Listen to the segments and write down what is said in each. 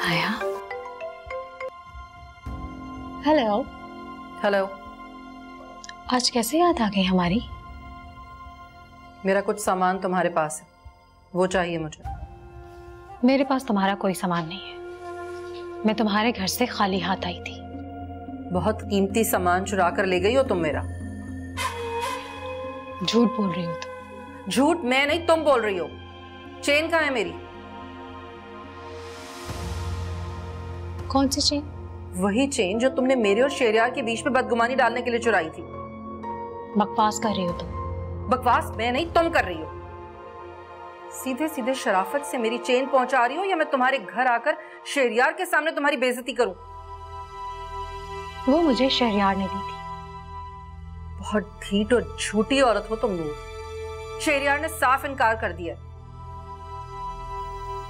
आया। Hello. Hello. आज कैसे याद आ गई हमारी? मेरा कुछ सामान तुम्हारे पास है, वो चाहिए मुझे। मेरे पास तुम्हारा कोई सामान नहीं है। मैं तुम्हारे घर से खाली हाथ आई थी। बहुत कीमती सामान चुरा कर ले गई हो तुम मेरा। झूठ बोल रही हो तुम। झूठ मैं नहीं, तुम बोल रही हो। चेन कहाँ है मेरी? कौन सी चेन? वही चेन जो तुमने मेरे और शेरियार के बीच में बदगुमानी डालने के लिए चुराई थी। बकवास कर रही हो तुम। बकवास मैं नहीं, तुम कर रही हो। सीधे सीधे शराफत से मेरी चेन पहुंचा रही हो या मैं तुम्हारे घर आकर शेरियार के सामने तुम्हारी बेइज्जती करूं? वो मुझे शहरयार ने दी थी। बहुत ढीठ और झूठी औरत हो तुम नूर। शेरियार ने साफ इनकार कर दिया।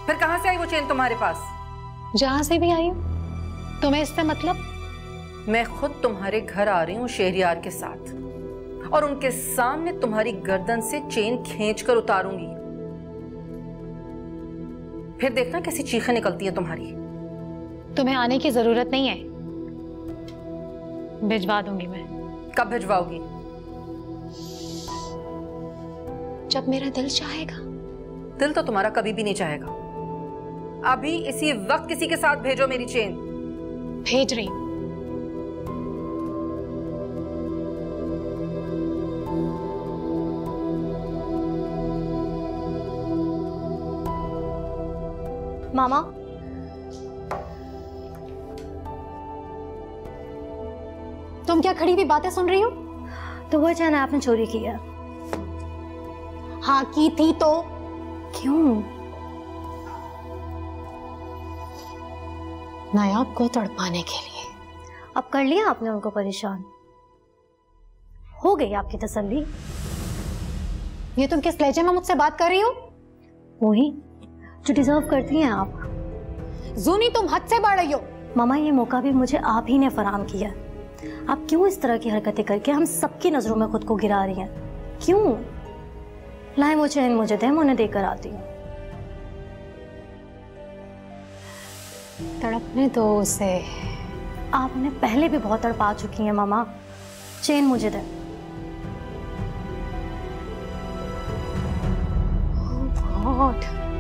फिर कहां से आई वो चेन तुम्हारे पास? जहां से भी आई हूं, तुम्हें इससे मतलब? मैं खुद तुम्हारे घर आ रही हूं शेरियार के साथ और उनके सामने तुम्हारी गर्दन से चेन खींचकर उतारूंगी। फिर देखना कैसी चीखें निकलती हैं तुम्हारी। तुम्हें आने की जरूरत नहीं है, भिजवा दूंगी मैं। कब भिजवाओगी? जब मेरा दिल चाहेगा। दिल तो तुम्हारा कभी भी नहीं चाहेगा। अभी इसी वक्त किसी के साथ भेजो मेरी चेन। भेज रही हूं। मामा, तुम क्या खड़ी हुई बातें सुन रही हो? तो वो चैन आपने चोरी किया? हाँ की थी तो। क्यों? नायाब को तड़पाने के लिए। अब कर लिया आपने उनको परेशान? हो गई आपकी तसल्ली? ये तुम किस लहजे में मुझसे बात कर रही हो? वही जो डिजर्व करती हैं आप। जूनी, तुम हद से बढ़ रही हो। मामा, ये मौका भी मुझे आप ही ने फराहम किया। आप क्यों इस तरह की हरकतें करके हम सबकी नजरों में खुद को गिरा रही हैं? क्यों? लाए वो चैन मुझे दे, मैं उन्हें देकर आती हूँ। तड़पने दो उसे। आप उन्हें पहले भी बहुत तड़पा चुकी हैं मामा। चेन मुझे दे। ओह गॉड।